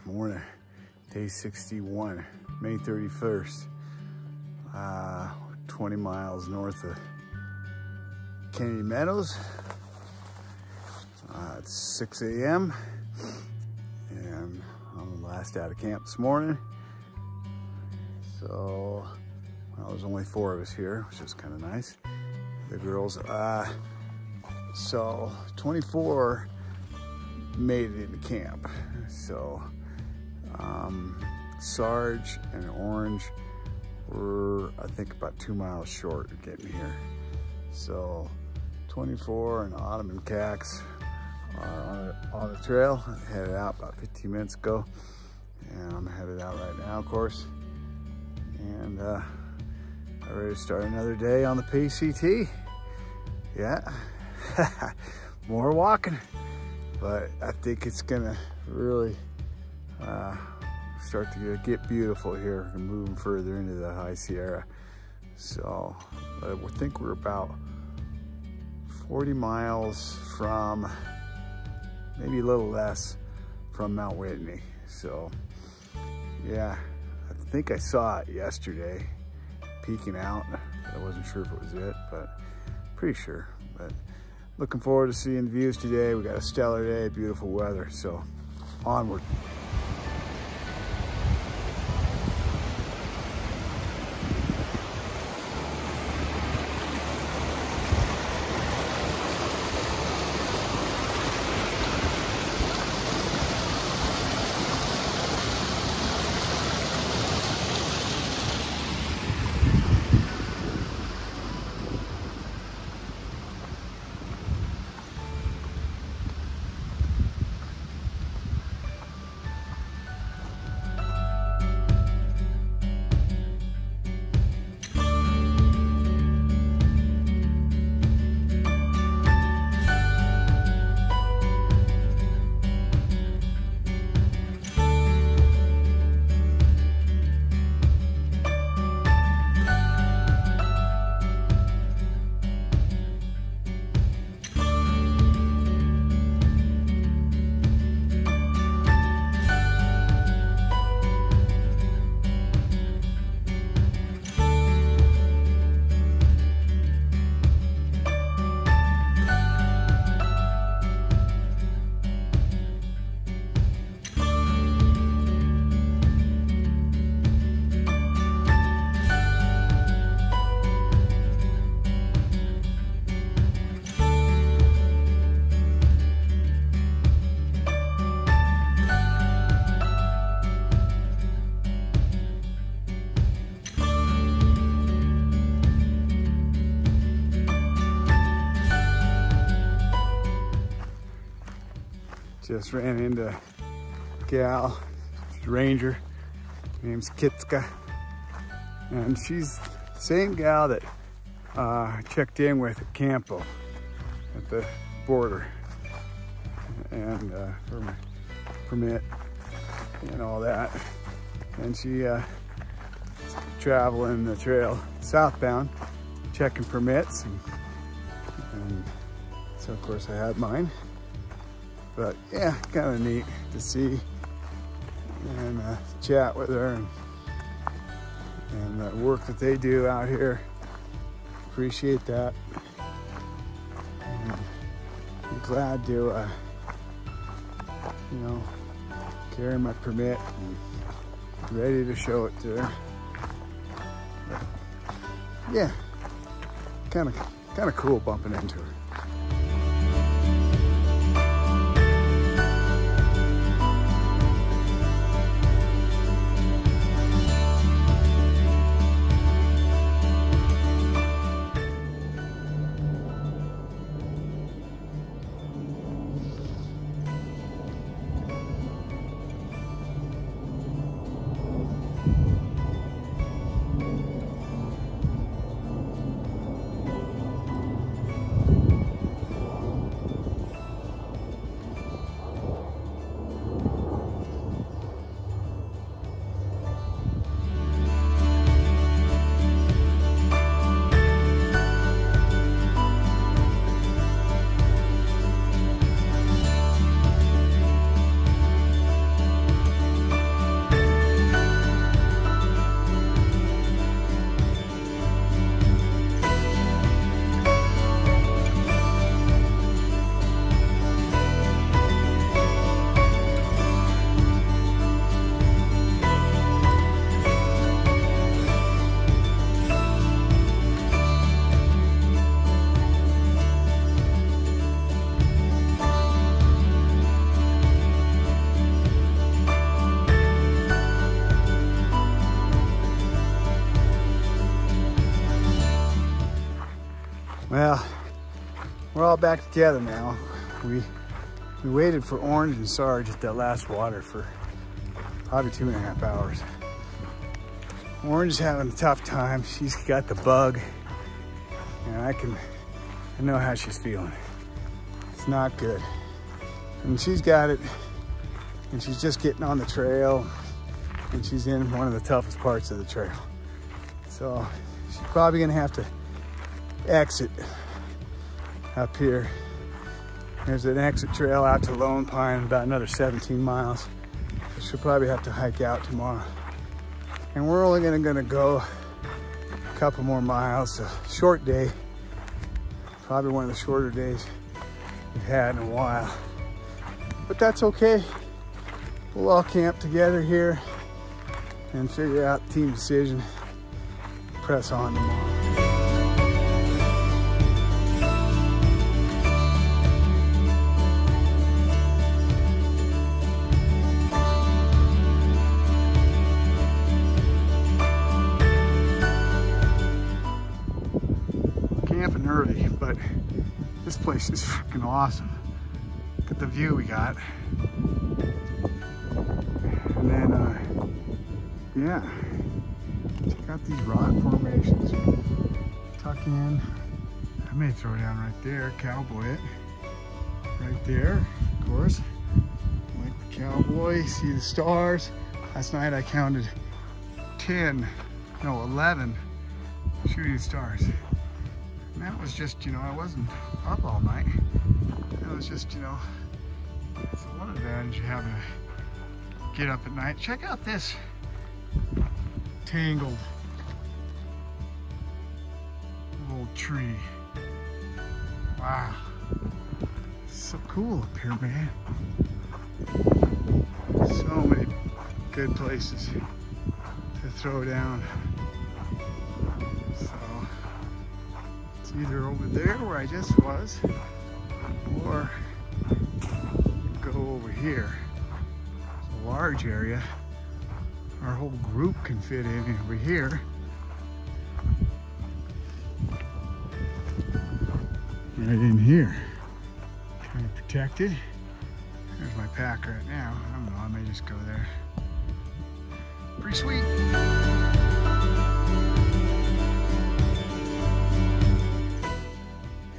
Morning. Day 61, May 31st. 20 miles north of Kennedy Meadows. It's 6 a.m. and I'm last out of camp this morning. So, well, there's only 4 of us here, which is kind of nice. The girls, so 24 made it into camp. So, Sarge and Orange were, I think, about 2 miles short of getting here. So 24 and Autumn and Cax are on the trail. I headed out about 15 minutes ago, and I'm headed out right now, of course. And I'm ready to start another day on the PCT. Yeah, more walking, but I think it's gonna really start to get beautiful here and moving further into the High Sierra. So I think we're about 40 miles from, maybe a little less, from Mount Whitney. So yeah, I think I saw it yesterday peeking out. I wasn't sure if it was it, but pretty sure. But looking forward to seeing the views today. We got a stellar day, beautiful weather, so onward. Just ran into a gal, ranger, name's Kitska, and she's the same gal that checked in with at Campo at the border, and for my permit and all that. And she traveling the trail southbound, checking permits, and so of course I had mine. But yeah, kind of neat to see and chat with her, and the work that they do out here. Appreciate that. And I'm glad to, you know, carry my permit and ready to show it to her. But yeah, kind of cool bumping into her. Well, we're all back together now. We waited for Orange and Sarge at that last water for probably 2.5 hours. Orange is having a tough time. She's got the bug, and I know how she's feeling. It's not good. And she's got it, and she's just getting on the trail, and she's in one of the toughest parts of the trail. So she's probably gonna have to exit up here. There's an exit trail out to Lone Pine, about another 17 miles. So she'll probably have to hike out tomorrow. And we're only gonna go a couple more miles. A short day, probably one of the shorter days we've had in a while. But that's okay. We'll all camp together here and figure out the team decision. Press on tomorrow. Camping early, but this place is freaking awesome. Look at the view we got. And then, yeah, check out these rock formations. Tuck in. I may throw down right there, cowboy it. Right there, of course. Like the cowboy, see the stars. Last night I counted 11 shooting stars. And that was just, you know, I wasn't up all night. That was just, you know, it's the one advantage of having to get up at night. Check out this tangled little tree. Wow. So cool up here, man. So many good places to throw down. So it's either over there where I just was, or go over here. It's a large area. Our whole group can fit in over here. Right in here. Kind of protected. There's my pack right now. I don't know, I may just go there. Pretty sweet.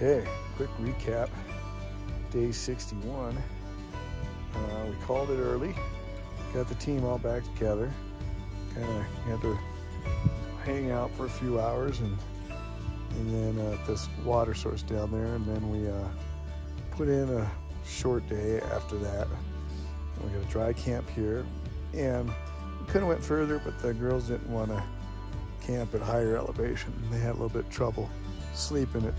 Okay, quick recap. Day 61. We called it early. Got the team all back together. Kind of had to hang out for a few hours and then at this water source down there, and then we put in a short day after that. We got a dry camp here, and we could have went further, but the girls didn't want to camp at higher elevation. They had a little bit of trouble sleeping it.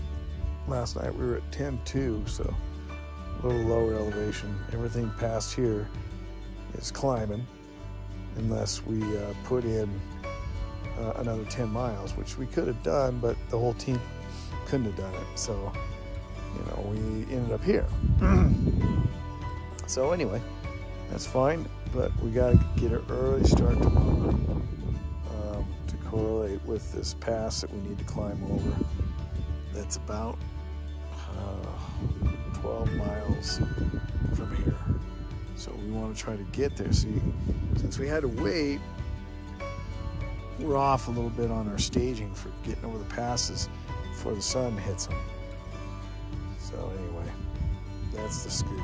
Last night we were at 10.2, so a little lower elevation. Everything past here is climbing, unless we put in another 10 miles, which we could have done, but the whole team couldn't have done it. So, you know, we ended up here. So anyway, that's fine, but we got to get an early start tomorrow to correlate with this pass that we need to climb over. That's about 12 miles from here. So we want to try to get there. See, since we had to wait, we're off a little bit on our staging for getting over the passes before the sun hits them. So anyway, that's the scoop.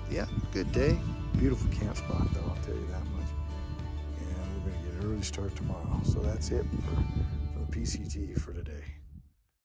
Yeah, good day. Beautiful camp spot though, I'll tell you that much. And we're going to get an early start tomorrow. So that's it for the PCT for today.